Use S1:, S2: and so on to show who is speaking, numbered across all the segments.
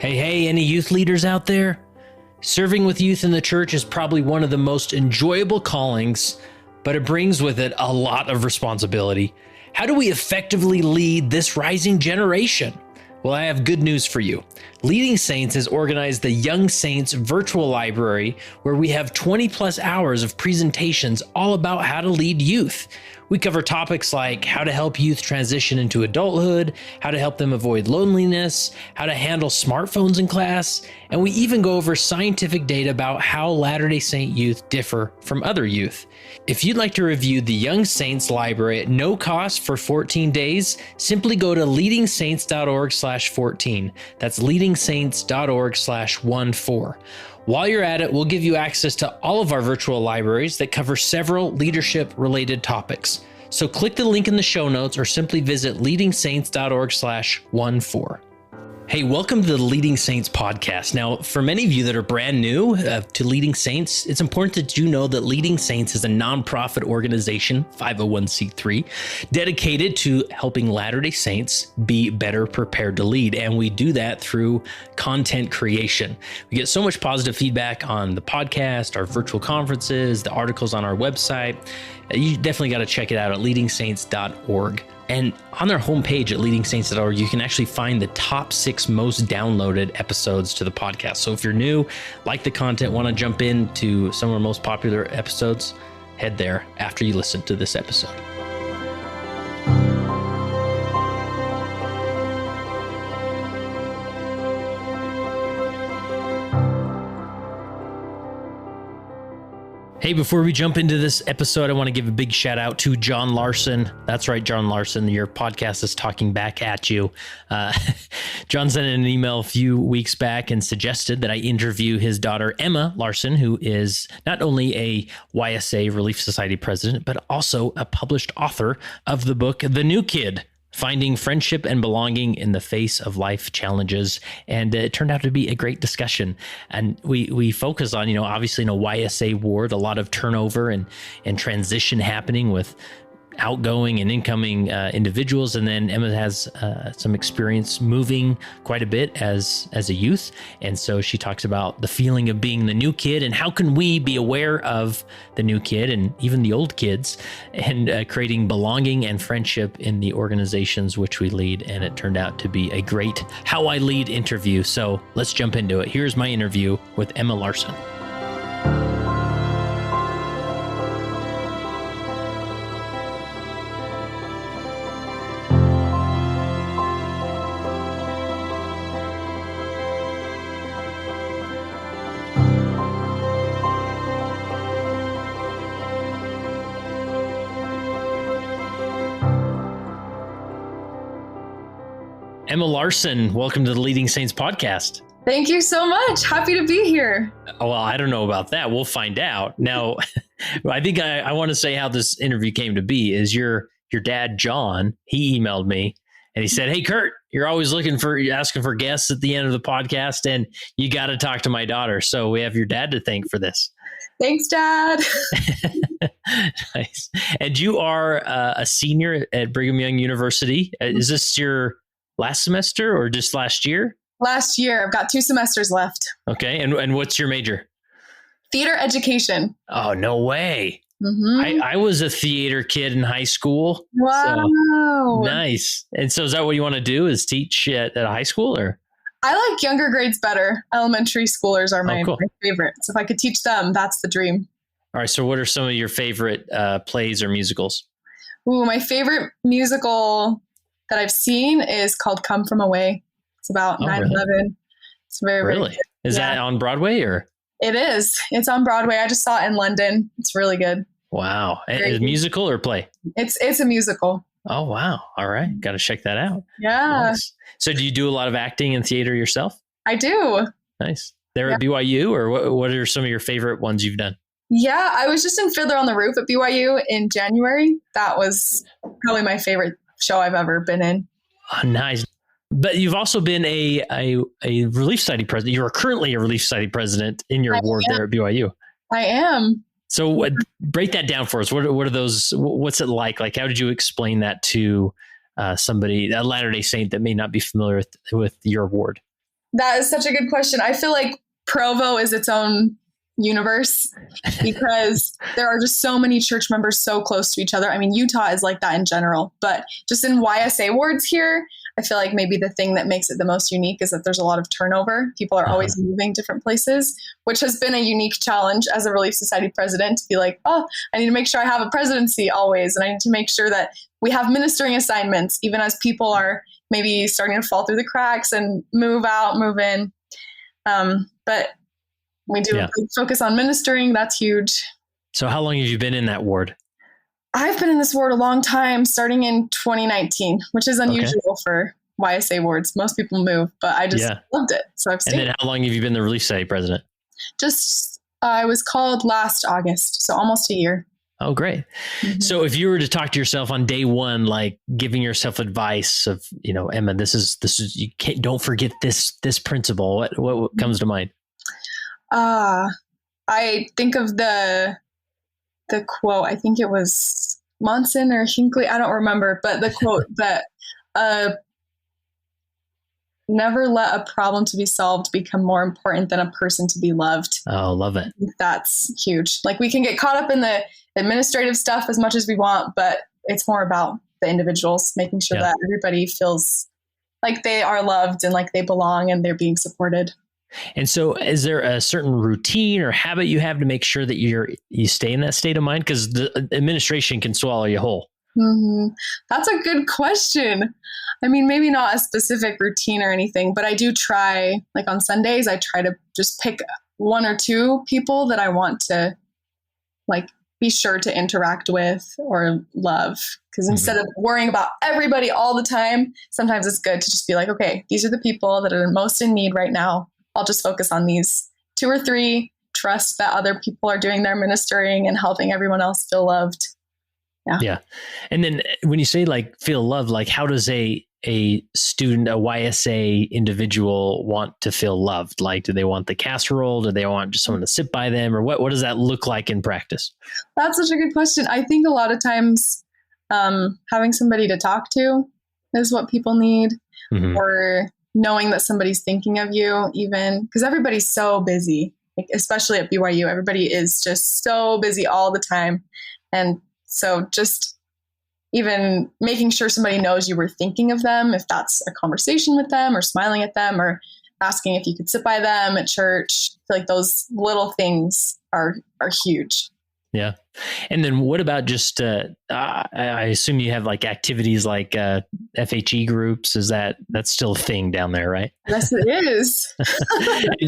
S1: Hey, any youth leaders out there? Serving with youth in the church is probably one of the most enjoyable callings, but it brings with it a lot of responsibility. How do we effectively lead this rising generation? Well, I have good news for you. Leading Saints has organized the Young Saints virtual library, where we have 20 plus hours of presentations all about how to lead youth. We cover topics like how to help youth transition into adulthood, how to help them avoid loneliness, how to handle smartphones in class, and we even go over scientific data about how Latter-day Saint youth differ from other youth. If you'd like to review the Young Saints library at no cost for 14 days, simply go to leadingsaints.org/14. That's leadingsaints.org/14. While you're at it, we'll give you access to all of our virtual libraries that cover several leadership-related topics. So click the link in the show notes or simply visit leadingsaints.org/14. Hey, welcome to the Leading Saints podcast. Now, for many of you that are brand new to Leading Saints, it's important that you know that Leading Saints is a nonprofit organization, 501c3, dedicated to helping Latter-day Saints be better prepared to lead. And we do that through content creation. We get so much positive feedback on the podcast, our virtual conferences, the articles on our website. You definitely got to check it out at leadingsaints.org. And on their homepage at leadingsaints.org, you can actually find the top 6 most downloaded episodes to the podcast. So if you're new, like the content, want to jump into some of our most popular episodes, head there after you listen to this episode. Hey, before we jump into this episode, I want to give a big shout out to John Larsen. That's right, John Larsen, your podcast is talking back at you. John sent in an email a few weeks back and suggested that I interview his daughter, Emma Larsen, who is not only a YSA Relief Society president, but also a published author of the book, The New Kid: Finding Friendship and Belonging in the Face of Life Challenges. And it turned out to be a great discussion. And we focus on, obviously in a YSA ward, a lot of turnover and transition happening with outgoing and incoming individuals. And then Emma has some experience moving quite a bit as a youth. And so she talks about the feeling of being the new kid and how can we be aware of the new kid and even the old kids and creating belonging and friendship in the organizations which we lead. And it turned out to be a great How I Lead interview. So let's jump into it. Here's my interview with Emma Larsen. Emma Larsen, welcome to the Leading Saints podcast.
S2: Thank you so much. Happy to be here.
S1: Well, I don't know about that. We'll find out. Now, I think I want to say how this interview came to be is your dad, John, he emailed me and he said, "Hey, Kurt, you're always asking for guests at the end of the podcast and you got to talk to my daughter. So we have your dad to thank for this."
S2: Thanks, Dad.
S1: Nice. And you are a senior at Brigham Young University. Is this your last semester or just last year?
S2: Last year. I've got 2 semesters left.
S1: Okay. And what's your major?
S2: Theater education.
S1: Oh, no way.
S2: Mm-hmm.
S1: I was a theater kid in high school.
S2: Wow.
S1: So, nice. And so is that what you want to do is teach at a high school or?
S2: I like younger grades better. Elementary schoolers are my favorite. So if I could teach them, that's the dream.
S1: All right. So what are some of your favorite plays or musicals?
S2: Ooh, my favorite musical that I've seen is called Come From Away. It's about 9/11. Really? It's very good.
S1: Is that on Broadway or?
S2: It is. It's on Broadway. I just saw it in London. It's really good.
S1: Wow. Is it musical or play?
S2: It's a musical.
S1: Oh, wow. All right. Got to check that out.
S2: Yeah.
S1: Nice. So do you do a lot of acting and theater yourself?
S2: I do.
S1: Nice. There at BYU or what are some of your favorite ones you've done?
S2: Yeah, I was just in Fiddler on the Roof at BYU in January. That was probably my favorite show I've ever been in.
S1: Oh, nice. But you've also been a Relief Society president. You are currently a Relief Society president in your ward there at BYU.
S2: I am.
S1: So break that down for us. What are those? What's it like? Like, how did you explain that to somebody, a Latter-day Saint that may not be familiar with your ward?
S2: That is such a good question. I feel like Provo is its own universe because there are just so many church members so close to each other. I mean, Utah is like that in general, but just in YSA wards here, I feel like maybe the thing that makes it the most unique is that there's a lot of turnover. People are always moving different places, which has been a unique challenge as a Relief Society president to be like, oh, I need to make sure I have a presidency always. And I need to make sure that we have ministering assignments, even as people are maybe starting to fall through the cracks and move out, move in. But we do focus on ministering. That's huge.
S1: So how long have you been in that ward?
S2: I've been in this ward a long time, starting in 2019, which is unusual for YSA wards. Most people move, but I just loved it. So I've stayed.
S1: And then how long have you been the Relief Society president?
S2: I was called last August, so almost a year.
S1: Oh, great. Mm-hmm. So if you were to talk to yourself on day one, like giving yourself advice of, Emma, this is, don't forget this principle. What comes to mind?
S2: I think of the quote, I think it was Monson or Hinckley, I don't remember, but the quote that never let a problem to be solved become more important than a person to be loved.
S1: Oh, love it.
S2: That's huge. Like we can get caught up in the administrative stuff as much as we want, but it's more about the individuals, making sure that everybody feels like they are loved and like they belong and they're being supported.
S1: And so is there a certain routine or habit you have to make sure that you stay in that state of mind? Because the administration can swallow you whole.
S2: Mm-hmm. That's a good question. I mean, maybe not a specific routine or anything, but I do try, like on Sundays, I try to just pick one or two people that I want to like be sure to interact with or love. Because instead of worrying about everybody all the time, sometimes it's good to just be like, okay, these are the people that are most in need right now. I'll just focus on these 2 or 3, trust that other people are doing their ministering and helping everyone else feel loved. Yeah.
S1: And then when you say like feel loved, like how does a student, a YSA individual want to feel loved? Like, do they want the casserole? Do they want just someone to sit by them? Or what does that look like in practice?
S2: That's such a good question. I think a lot of times having somebody to talk to is what people need, or knowing that somebody's thinking of you, even because everybody's so busy, like, especially at BYU, everybody is just so busy all the time. And so just even making sure somebody knows you were thinking of them, if that's a conversation with them or smiling at them or asking if you could sit by them at church, I feel like those little things are huge.
S1: Yeah. And then what about just, I assume you have like activities like FHE groups. That's still a thing down there, right?
S2: Yes, it is.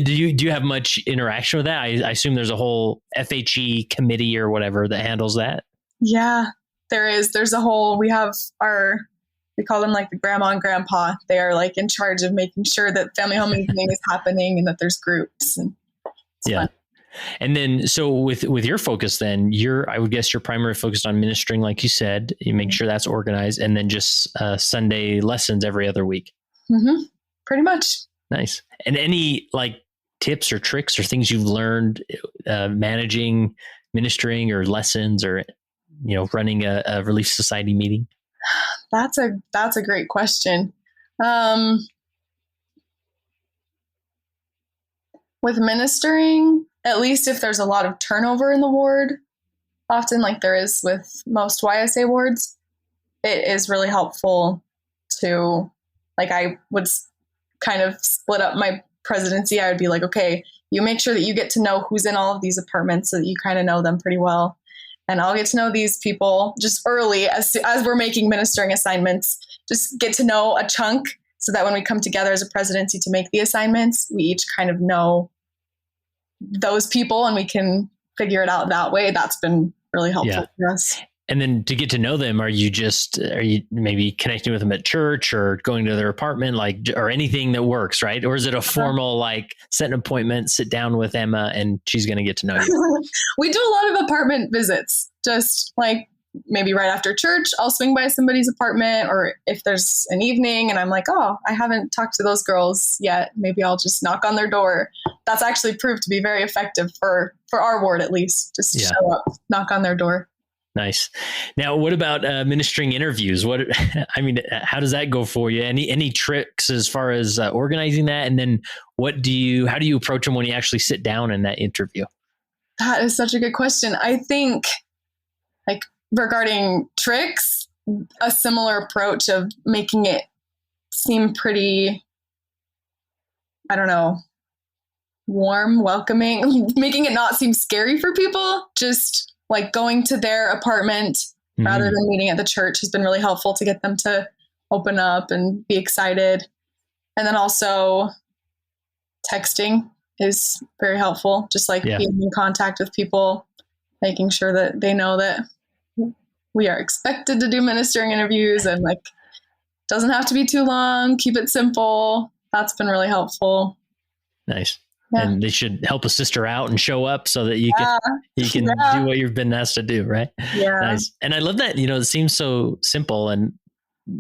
S1: Do you have much interaction with that? I assume there's a whole FHE committee or whatever that handles that.
S2: Yeah, there is. There's a whole, we call them like the grandma and grandpa. They are like in charge of making sure that family home evening is happening and that there's groups. And it's fun.
S1: And then, so with your focus, then I would guess you're primarily focused on ministering, like you said, you make sure that's organized, and then just Sunday lessons every other week.
S2: Mm-hmm. Pretty much.
S1: Nice. And any like tips or tricks or things you've learned managing, ministering, or lessons, or running a Relief Society meeting?
S2: That's a great question. With ministering, at least if there's a lot of turnover in the ward, often like there is with most YSA wards, it is really helpful to, like, I would kind of split up my presidency. I would be like, okay, you make sure that you get to know who's in all of these apartments so that you kind of know them pretty well. And I'll get to know these people just early as we're making ministering assignments, just get to know a chunk so that when we come together as a presidency to make the assignments, we each kind of know those people and we can figure it out that way. That's been really helpful for us.
S1: And then to get to know them, are you maybe connecting with them at church or going to their apartment, or anything that works, right? Or is it a formal, like, set an appointment, sit down with Emma and she's going to get to know you?
S2: We do a lot of apartment visits, just like maybe right after church, I'll swing by somebody's apartment, or if there's an evening and I'm like, oh, I haven't talked to those girls yet, maybe I'll just knock on their door. That's actually proved to be very effective for our ward, at least, just show up, knock on their door.
S1: Nice. Now, what about ministering interviews? How does that go for you? Any tricks as far as organizing that? And then how do you approach them when you actually sit down in that interview?
S2: That is such a good question. I think like regarding tricks, a similar approach of making it seem pretty, I don't know, warm, welcoming, making it not seem scary for people. Just like going to their apartment rather than meeting at the church has been really helpful to get them to open up and be excited. And then also texting is very helpful. Just like being in contact with people, making sure that they know that we are expected to do ministering interviews and like doesn't have to be too long. Keep it simple. That's been really helpful.
S1: Nice. Yeah. And they should help a sister out and show up so that you can do what you've been asked to do, right?
S2: Yeah.
S1: Nice. And I love that, it seems so simple and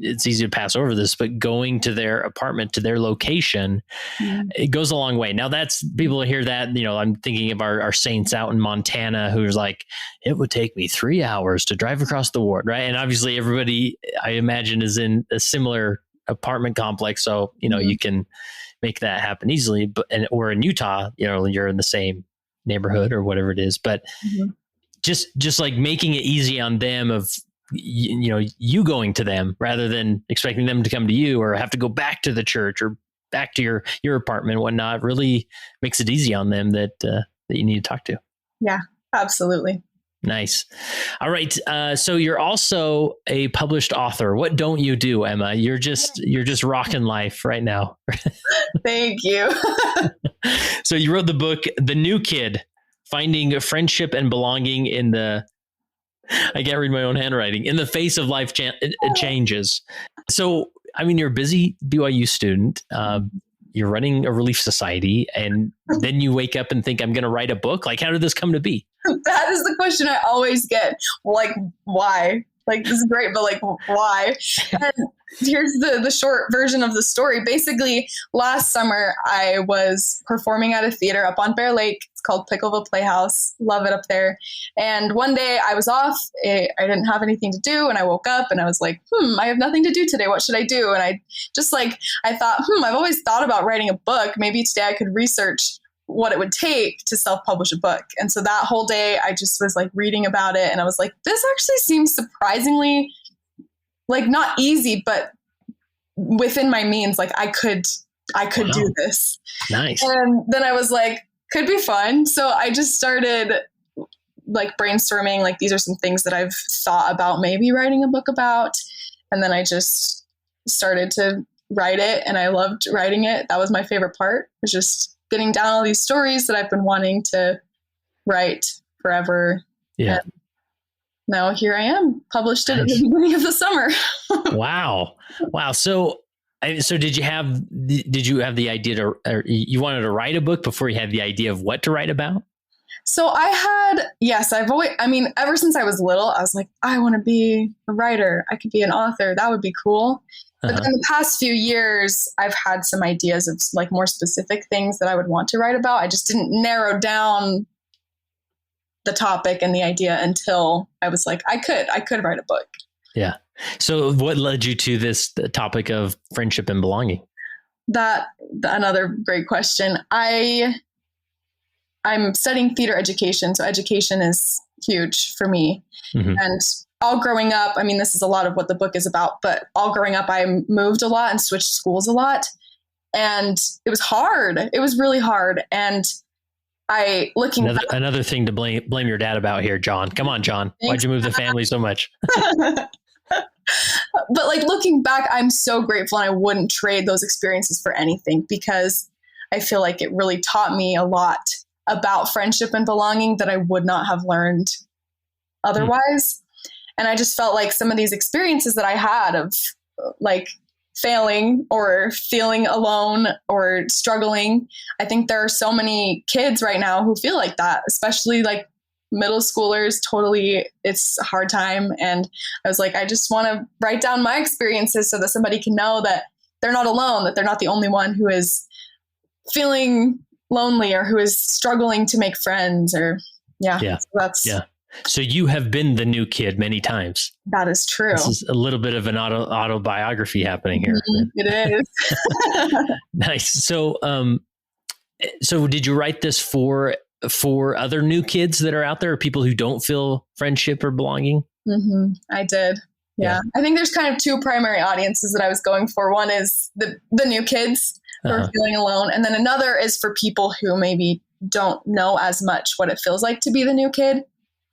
S1: it's easy to pass over this, but going to their apartment, to their location, it goes a long way. Now that's people hear that, I'm thinking of our saints out in Montana, who's like, it would take me 3 hours to drive across the ward. Right. And obviously everybody I imagine is in a similar apartment complex. So, you can make that happen easily, or in Utah, you're in the same neighborhood or whatever it is, but just like making it easy on them of, you going to them rather than expecting them to come to you or have to go back to the church or back to your apartment and whatnot, really makes it easy on them that you need to talk to.
S2: Yeah, absolutely.
S1: Nice. All right. So you're also a published author. What don't you do, Emma? You're just rocking life right now.
S2: Thank you.
S1: So you wrote the book, The New Kid, Finding Friendship and Belonging I can't read my own handwriting, in the face of life changes. So, you're a busy BYU student. You're running a relief society, and then you wake up and think, I'm going to write a book. Like, how did this come to be?
S2: That is the question I always get. Like, why? Like, this is great, but like, why? And here's the short version of the story. Basically, last summer, I was performing at a theater up on Bear Lake. It's called Pickleville Playhouse. Love it up there. And one day I was off. I didn't have anything to do. And I woke up and I was like, I have nothing to do today. What should I do? And I thought, I've always thought about writing a book. Maybe today I could research what it would take to self-publish a book. And so that whole day I just was like reading about it. And I was like, this actually seems surprisingly like not easy, but within my means, like I could do this.
S1: Nice.
S2: And then I was like, could be fun. So I just started like brainstorming, like these are some things that I've thought about maybe writing a book about. And then I just started to write it and I loved writing it. That was my favorite part, was just getting down all these stories that I've been wanting to write forever.
S1: Yeah.
S2: And now here I am, published it at the beginning of the summer.
S1: Wow. So did you have the idea or you wanted to write a book before you had the idea of what to write about?
S2: So ever since I was little, I was like, I want to be a writer. I could be an author. That would be cool. But then the past few years, I've had some ideas of like more specific things that I would want to write about. I just didn't narrow down the topic and the idea until I was like, I could write a book.
S1: Yeah. So what led you to the topic of friendship and belonging?
S2: Another great question. I'm studying theater education. So education is huge for me. And all growing up, this is a lot of what the book is about, but all growing up, I moved a lot and switched schools a lot. And it was hard. It was really hard. And
S1: another thing to blame your dad about here, John. Come on, John. Why'd you move the family so much?
S2: But like looking back, I'm so grateful and I wouldn't trade those experiences for anything, because I feel like it really taught me a lot about friendship and belonging that I would not have learned otherwise. And I just felt like some of these experiences that I had of like failing or feeling alone or struggling, I think there are so many kids right now who feel like that, especially like middle schoolers. Totally, it's a hard time. And I was like, I just want to write down my experiences so that somebody can know that they're not alone, that they're not the only one who is feeling lonely or who is struggling to make friends or So
S1: So you have been the new kid many times.
S2: That is true.
S1: This is a little bit of an autobiography happening here.
S2: It is.
S1: Nice. So did you write this for other new kids that are out there, or people who don't feel friendship or belonging?
S2: I did. Yeah. I think there's kind of two primary audiences that I was going for. One is the new kids who are feeling alone. And then another is for people who maybe don't know as much what it feels like to be the new kid,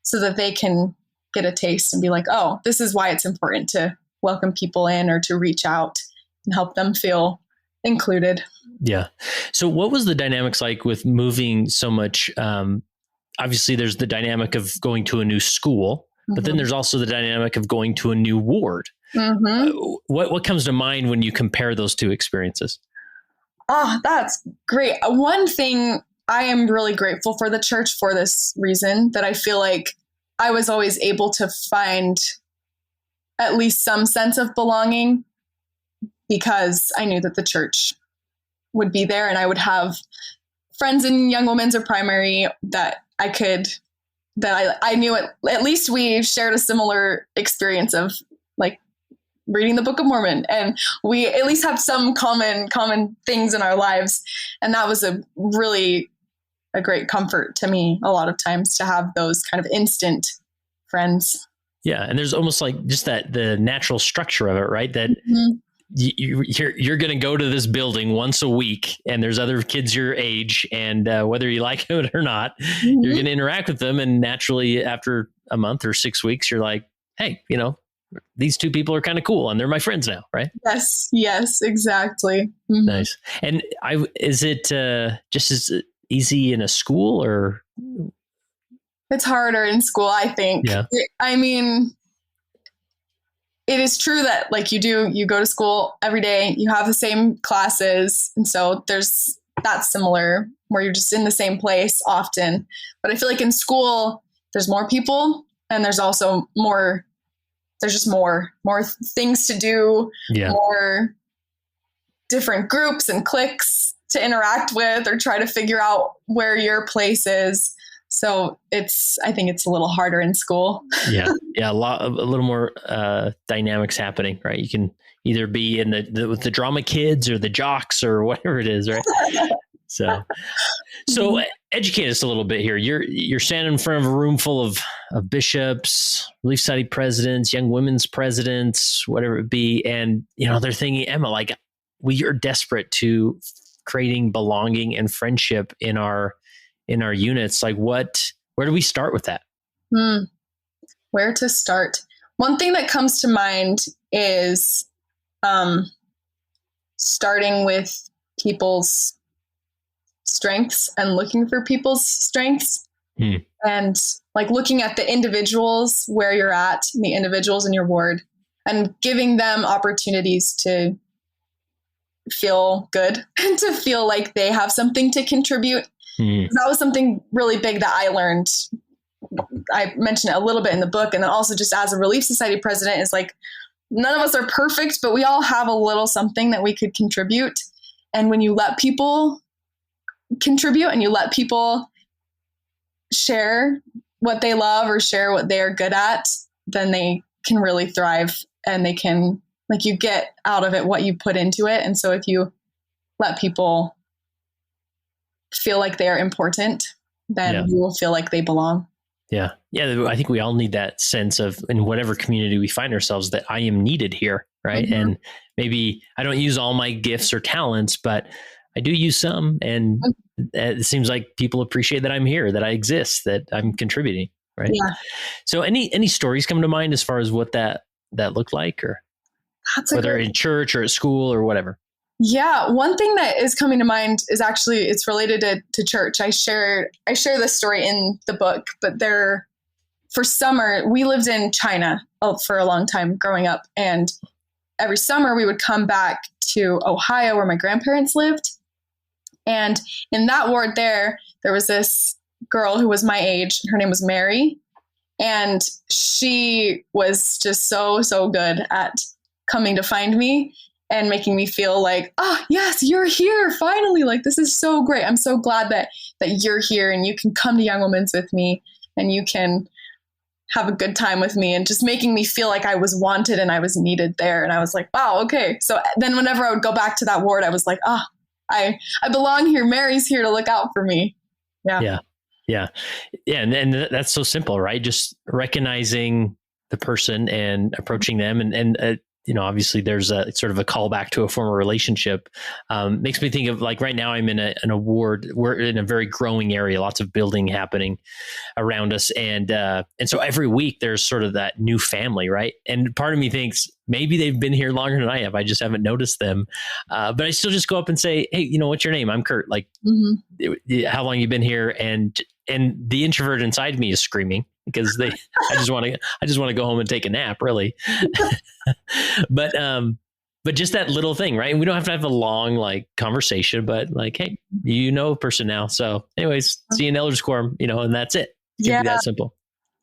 S2: so that they can get a taste and be like, oh, this is why it's important to welcome people in or to reach out and help them feel included.
S1: Yeah. So what was the dynamics like with moving so much? Obviously, there's the dynamic of going to a new school, but then there's also the dynamic of going to a new ward. What comes to mind when you compare those two experiences?
S2: Oh, that's great. One thing, I am really grateful for the church for this reason, that I feel like I was always able to find at least some sense of belonging, because I knew that the church would be there and I would have friends in young women's or primary that I knew at least we shared a similar experience of like reading the Book of Mormon, and we at least have some common things in our lives. And that was a great comfort to me a lot of times, to have those kind of instant friends.
S1: Yeah. And there's almost like just the natural structure of it, right? That you're going to go to this building once a week, and there's other kids your age, and whether you like it or not, you're going to interact with them. And naturally, after a month or 6 weeks, you're like, hey, these two people are kind of cool and they're my friends now, right?
S2: Yes, exactly.
S1: Nice. And is it just as easy in a school, or?
S2: It's harder in school, I think.
S1: Yeah.
S2: I mean, it is true that like you go to school every day, you have the same classes. And so that's similar, where you're just in the same place often. But I feel like in school, there's more people, and there's also there's just more things to do, more different groups and cliques to interact with or try to figure out where your place is. So I think it's a little harder in school. Yeah.
S1: A little more dynamics happening, right? You can either be in with the drama kids or the jocks or whatever it is, right? So educate us a little bit here. You're standing in front of a room full of bishops, Relief Society presidents, young women's presidents, whatever it be. And, they're thinking, Emma, like, we are desperate to creating belonging and friendship in our units. Like where do we start with that?
S2: Where to start? One thing that comes to mind is starting with people's strengths and looking for people's strengths, and like looking at the individuals where you're at, the individuals in your ward, and giving them opportunities to feel good and to feel like they have something to contribute. That was something really big that I learned. I mentioned it a little bit in the book. And then also just as a Relief Society president, is like, none of us are perfect, but we all have a little something that we could contribute. And when you let people contribute and you let people share what they love or share what they are good at, then they can really thrive, and they can, like, you get out of it what you put into it. And so if you let people feel like they are important, then you will feel like they belong.
S1: Yeah. I think we all need that sense of, in whatever community we find ourselves, that I am needed here. Right. And maybe I don't use all my gifts or talents, but I do use some. And it seems like people appreciate that I'm here, that I exist, that I'm contributing. Right. Yeah. So any stories come to mind as far as what that looked like, or whether in church or at school or whatever?
S2: Yeah. One thing that is coming to mind is actually, it's related to church. I share this story in the book, but for summer, we lived in China for a long time growing up. And every summer we would come back to Ohio, where my grandparents lived. And in that ward there was this girl who was my age. Her name was Mary. And she was just so, so good at coming to find me and making me feel like, oh, yes, you're here finally. Like, this is so great. I'm so glad that you're here and you can come to Young Women's with me, and you can have a good time with me and just making me feel like I was wanted and I was needed there. And I was like, wow, okay. So then whenever I would go back to that ward, I was like, I belong here. Mary's here to look out for me. Yeah.
S1: And that's so simple, right? Just recognizing the person and approaching them. And obviously there's a sort of a callback to a former relationship. Makes me think of, like, right now I'm in a ward. We're in a very growing area, lots of building happening around us. And so every week there's sort of that new family, right? And part of me thinks maybe they've been here longer than I have. I just haven't noticed them. But I still just go up and say, hey, what's your name? I'm Kurt. Like, how long you been here? And the introvert inside me is screaming because I just want to go home and take a nap, really. But just that little thing, right? And we don't have to have a long conversation, but hey, a person now. So anyways, see you in elders quorum, and that's it. It can be that simple.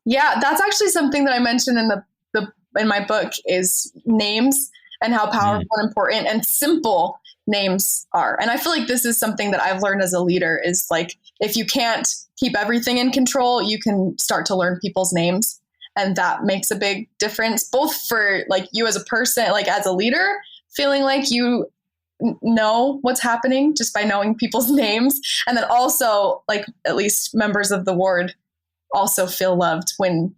S2: Yeah. That's actually something that I mentioned in my book is names and how powerful and important and simple names are. And I feel like this is something that I've learned as a leader is if you can't keep everything in control, you can start to learn people's names. And that makes a big difference, both for you as a person, as a leader, feeling like you know what's happening just by knowing people's names. And then also at least members of the ward also feel loved when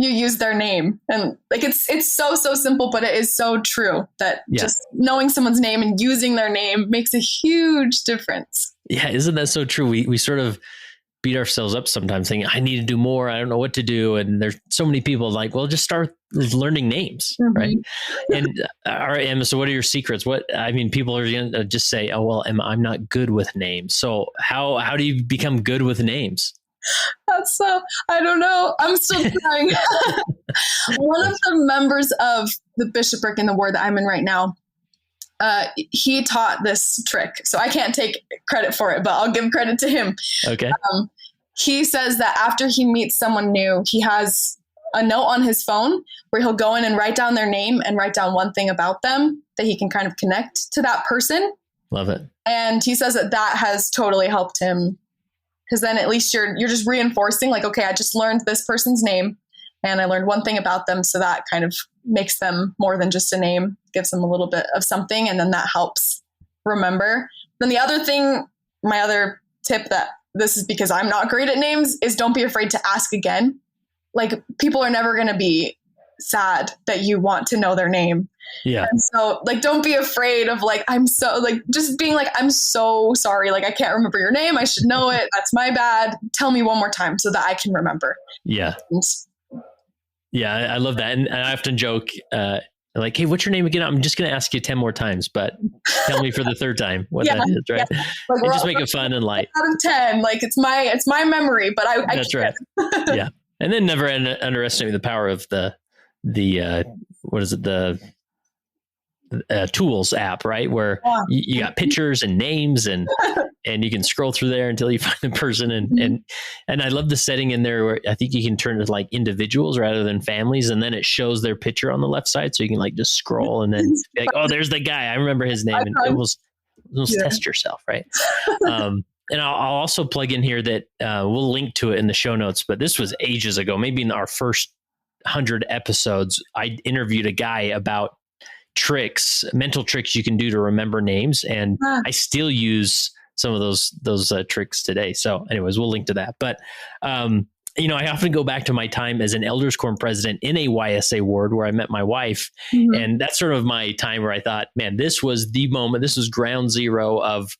S2: you use their name. And it's so simple, but it is so true that just knowing someone's name and using their name makes a huge difference. Yeah.
S1: Isn't that so true? We sort of beat ourselves up sometimes thinking, I need to do more. I don't know what to do. And there's so many people just start learning names. Right. And all right, Emma, so what are your secrets? People are going to just say, oh, well, Emma, I'm not good with names. So how do you become good with names?
S2: That's I don't know. I'm still trying. One of the members of the bishopric in the ward that I'm in right now, he taught this trick. So I can't take credit for it, but I'll give credit to him.
S1: Okay.
S2: He says that after he meets someone new, he has a note on his phone where he'll go in and write down their name and write down one thing about them that he can kind of connect to that person.
S1: Love it.
S2: And he says that has totally helped him. Because then at least you're just reinforcing okay, I just learned this person's name and I learned one thing about them. So that kind of makes them more than just a name, gives them a little bit of something. And then that helps remember. Then the other thing, my other tip that this is because I'm not great at names is don't be afraid to ask again. People are never going to be sad that you want to know their name.
S1: Yeah.
S2: And so don't be afraid of I'm so just being I'm so sorry. I can't remember your name. I should know it. That's my bad. Tell me one more time so that I can remember.
S1: Yeah. Yeah. I love that. And I often joke, hey, what's your name again? I'm just going to ask you 10 more times, but tell me for the third time what that is, right? Yeah. And just make it fun and light.
S2: Out of 10, it's my memory, but I
S1: that's right. Yeah. And then never underestimate the power of the what is it? The tools app, right? Where you got pictures and names and you can scroll through there until you find the person. And I love the setting in there where I think you can turn it individuals rather than families. And then it shows their picture on the left side. So you can just scroll and then be oh, there's the guy. I remember his name. And it was test yourself. Right. And I'll also plug in here that we'll link to it in the show notes, but this was ages ago, maybe in our first 100 episodes, I interviewed a guy about mental tricks you can do to remember names. And I still use some of those tricks today. So anyways, we'll link to that. But, I often go back to my time as an elders quorum president in a YSA ward where I met my wife. And that's sort of my time where I thought, man, this was the moment. This was ground zero of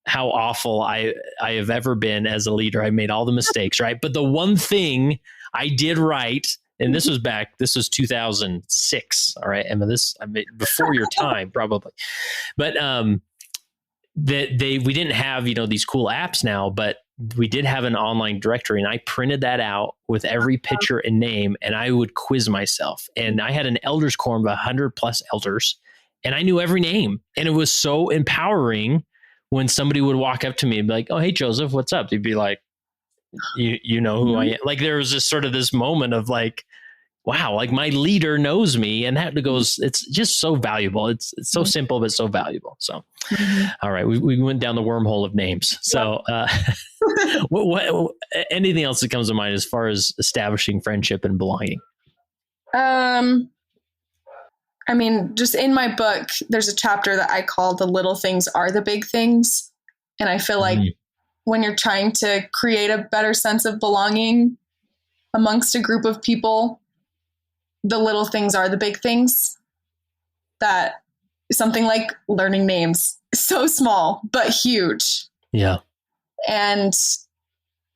S1: how awful I have ever been as a leader. I made all the mistakes, right? But the one thing I did right, and this was 2006. All right, Emma, before your time, probably. But we didn't have, these cool apps now, but we did have an online directory, and I printed that out with every picture and name, and I would quiz myself. And I had an elders quorum of 100 plus elders, and I knew every name. And it was so empowering when somebody would walk up to me and be like, oh, hey, Joseph, what's up? They'd be like, you know who I am. There was this sort of this moment of wow, like my leader knows me, and that goes, it's just so valuable. It's so simple, but so valuable. So, all right, we went down the wormhole of names. So, what anything else that comes to mind as far as establishing friendship and belonging?
S2: I mean, just in my book, there's a chapter that I call "The Little Things Are the Big Things," and I feel like when you're trying to create a better sense of belonging amongst a group of people, the little things are the big things. That something like learning names, so small but huge.
S1: Yeah.
S2: And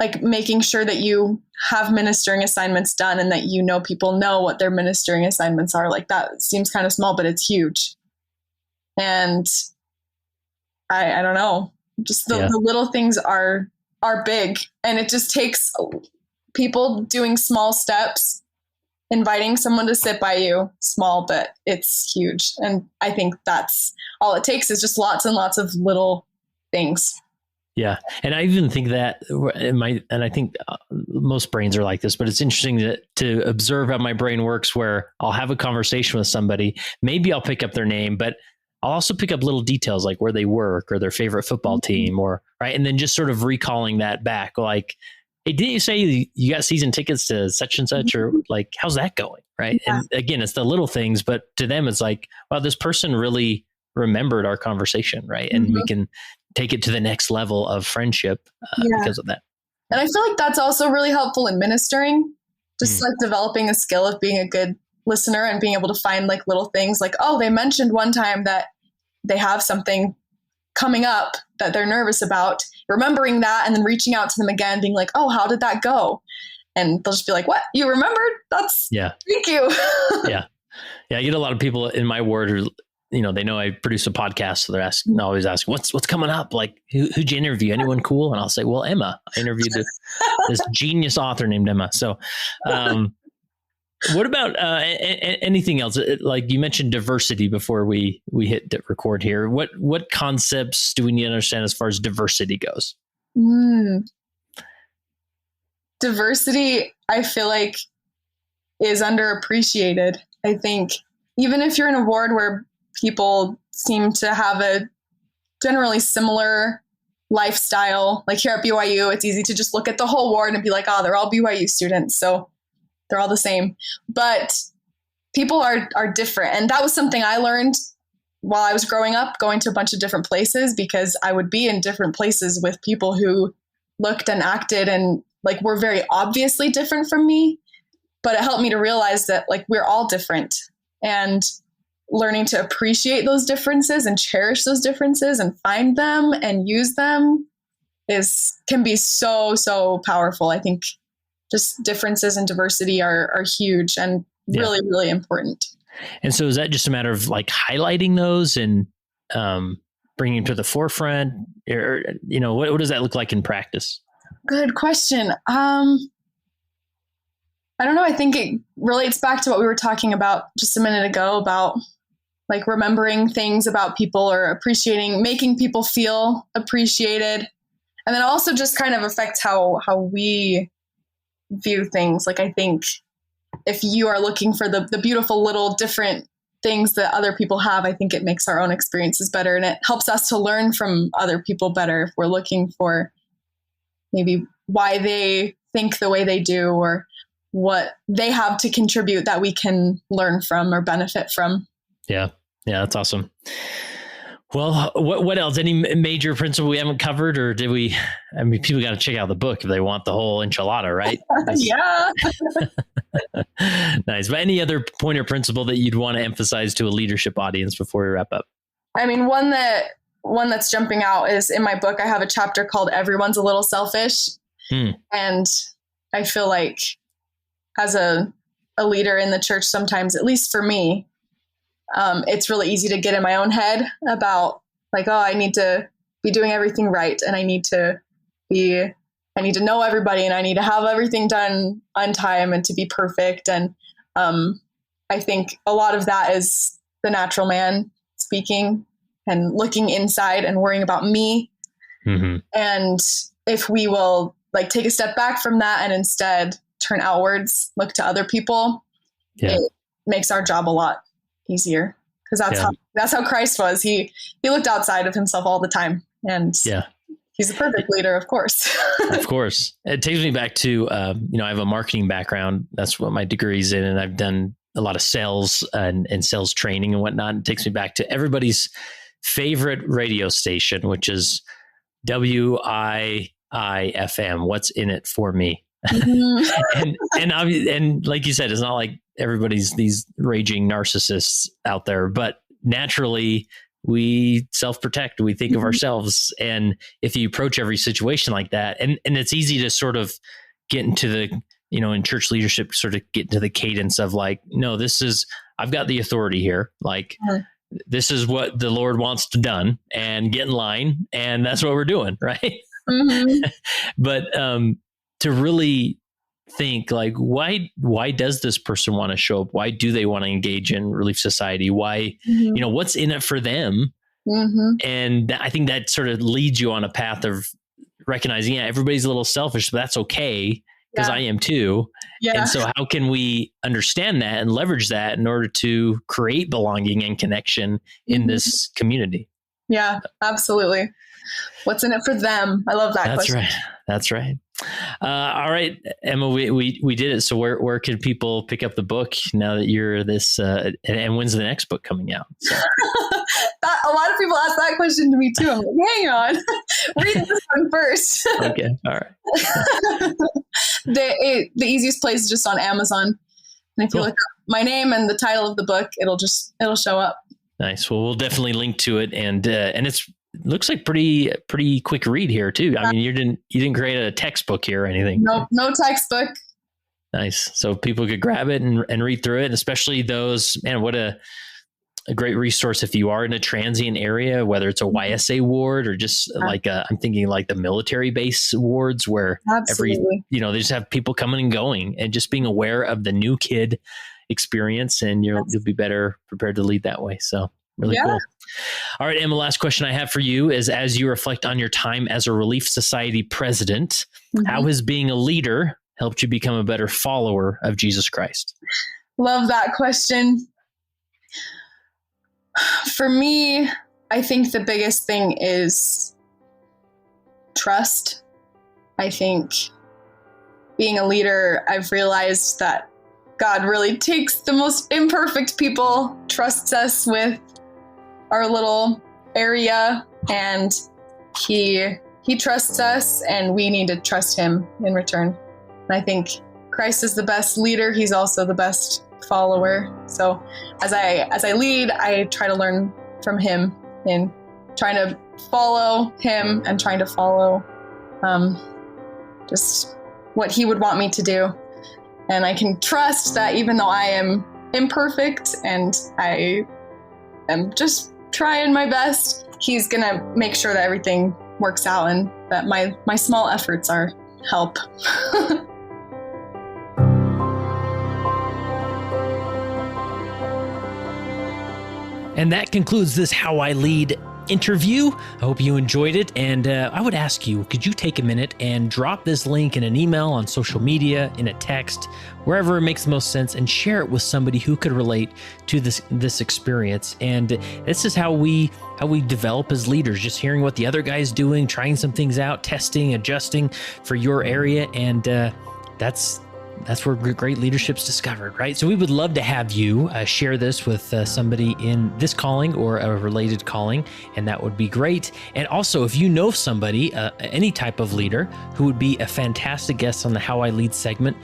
S2: like making sure that you have ministering assignments done and that you know people know what their ministering assignments are. Like that seems kind of small, but it's huge. And I don't know, just the little things are big, and it just takes people doing small steps, inviting someone to sit by you, small, but it's huge. And I think that's all it takes, is just lots and lots of little things.
S1: Yeah. And I even think that and I think most brains are like this, but it's interesting to observe how my brain works, where I'll have a conversation with somebody, maybe I'll pick up their name, but I'll also pick up little details like where they work or their favorite football team, or right. And then just sort of recalling that back, like, hey, didn't you say you got season tickets to such and such, or like, how's that going? Right. Yeah. And again, it's the little things, but to them, it's like, wow, this person really remembered our conversation. Right. And we can take it to the next level of friendship because of that.
S2: And I feel like that's also really helpful in ministering, just like developing a skill of being a good listener and being able to find like little things like, oh, they mentioned one time that they have something coming up that they're nervous about, remembering that and then reaching out to them again, being like, oh, how did that go? And they'll just be like, what? You remembered? Thank you.
S1: Yeah. I get a lot of people in my ward who, they know I produce a podcast, so they're always asking, what's coming up? Like, who'd you interview? Anyone cool? And I'll say, well, Emma. I interviewed this genius author named Emma. So, what about anything else? Like you mentioned diversity before we hit record here. What concepts do we need to understand as far as diversity goes?
S2: Diversity, I feel like, is underappreciated. I think even if you're in a ward where people seem to have a generally similar lifestyle, like here at BYU, it's easy to just look at the whole ward and be like, oh, they're all BYU students, so they're all the same. But people are different. And that was something I learned while I was growing up, going to a bunch of different places, because I would be in different places with people who looked and acted and like were very obviously different from me. But it helped me to realize that like we're all different, and learning to appreciate those differences and cherish those differences and find them and use them can be so, so powerful. I think just differences and diversity are huge and really, really important. And
S1: so is that just a matter of like highlighting those and bringing them to the forefront, or, what does that look like in practice?
S2: Good question. I don't know. I think it relates back to what we were talking about just a minute ago about like remembering things about people or appreciating, making people feel appreciated. And then also just kind of affects how we view things. Like, I think if you are looking for the beautiful little different things that other people have, I think it makes our own experiences better, and it helps us to learn from other people better if we're looking for maybe why they think the way they do or what they have to contribute that we can learn from or benefit from. Yeah, that's awesome. Well, what else? Any major principle we haven't covered, or did we? I mean, people got to check out the book if they want the whole enchilada, right? Yeah.
S1: Nice. But any other point or principle that you'd want to emphasize to a leadership audience before we wrap up?
S2: I mean, one that's jumping out is in my book. I have a chapter called "Everyone's a Little Selfish," and I feel like as a leader in the church, sometimes, at least for me, it's really easy to get in my own head about like, oh, I need to be doing everything right. And I need to know everybody, and I need to have everything done on time and to be perfect. And I think a lot of that is the natural man speaking and looking inside and worrying about me. Mm-hmm. And if we will like take a step back from that and instead turn outwards, look to other people, it makes our job a lot easier, because that's how Christ was. He looked outside of himself all the time, and he's a perfect leader, of course.
S1: Of course. It takes me back to, I have a marketing background. That's what my degree's in. And I've done a lot of sales and sales training and whatnot. It takes me back to everybody's favorite radio station, which is WIIFM. What's in it for me? Mm-hmm. and like you said, it's not like everybody's these raging narcissists out there, but naturally we self-protect, we think of ourselves. And if you approach every situation like that, and it's easy to sort of get into the, in church leadership, sort of get into the cadence of like, no, I've got the authority here. Like, this is what the Lord wants to done, and get in line. And that's what we're doing. Right. Mm-hmm. But, to really think like, why does this person want to show up? Why do they want to engage in Relief Society? Why, what's in it for them? Mm-hmm. And I think that sort of leads you on a path of recognizing, everybody's a little selfish, but that's okay, because I am too. Yeah. And so how can we understand that and leverage that in order to create belonging and connection in this community?
S2: Yeah, absolutely. What's in it for them? I love that question.
S1: That's right. All right, Emma, we did it. So where can people pick up the book now that you're this, and when's the next book coming out? So.
S2: A lot of people ask that question to me too. I'm like, hang on, read this one first.
S1: Okay. All right.
S2: The easiest place is just on Amazon. And if you look up my name and the title of the book, it'll show up.
S1: Nice. Well, we'll definitely link to it. And it looks like pretty quick read here too. I mean, you didn't create a textbook here or anything.
S2: No textbook.
S1: Nice. So people could grab it and read through it. And especially those, man, what a great resource if you are in a transient area, whether it's a YSA ward or just I'm thinking like the military base wards where they just have people coming and going, and just being aware of the new kid experience, and you'll be better prepared to lead that way. So really cool. All right, Emma, last question I have for you is, as you reflect on your time as a Relief Society president, how has being a leader helped you become a better follower of Jesus Christ?
S2: Love that question. For me, I think the biggest thing is trust. I think being a leader, I've realized that God really takes the most imperfect people, trusts us with our little area, and he trusts us, and we need to trust him in return. And I think Christ is the best leader. He's also the best follower. So as I lead, I try to learn from him in trying to follow him and trying to follow just what he would want me to do. And I can trust that even though I am imperfect and I am just trying my best, he's going to make sure that everything works out and that my small efforts are help.
S1: And that concludes this How I Lead interview. I hope you enjoyed it. And I would ask you, could you take a minute and drop this link in an email, on social media, in a text, wherever it makes the most sense, and share it with somebody who could relate to this experience. And this is how we develop as leaders, just hearing what the other guy's doing, trying some things out, testing, adjusting for your area. And that's where great leadership's discovered, right? So we would love to have you share this with somebody in this calling or a related calling, and that would be great. And also, if you know somebody, any type of leader who would be a fantastic guest on the How I Lead segment,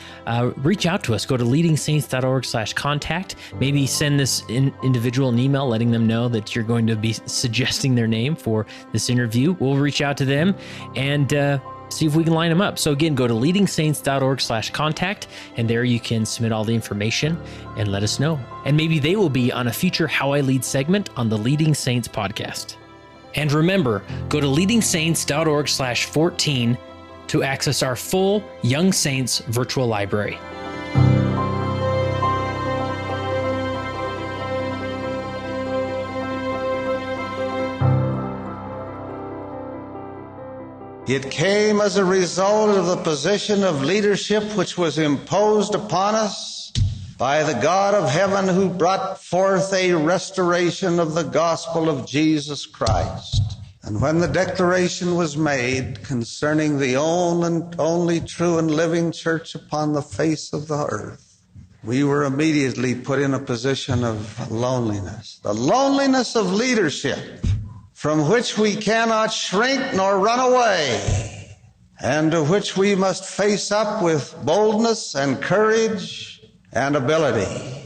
S1: reach out to us. Go to leadingsaints.org/contact. Maybe send this individual an email letting them know that you're going to be suggesting their name for this interview. We'll reach out to them and see if we can line them up. So again, go to leadingsaints.org/contact, and there you can submit all the information and let us know. And maybe they will be on a future How I Lead segment on the Leading Saints podcast. And remember, go to leadingsaints.org/14 to access our full Young Saints virtual library.
S3: It came as a result of the position of leadership which was imposed upon us by the God of heaven who brought forth a restoration of the gospel of Jesus Christ. And when the declaration was made concerning the only true and living church upon the face of the earth, we were immediately put in a position of loneliness, the loneliness of leadership, from which we cannot shrink nor run away, and to which we must face up with boldness and courage and ability.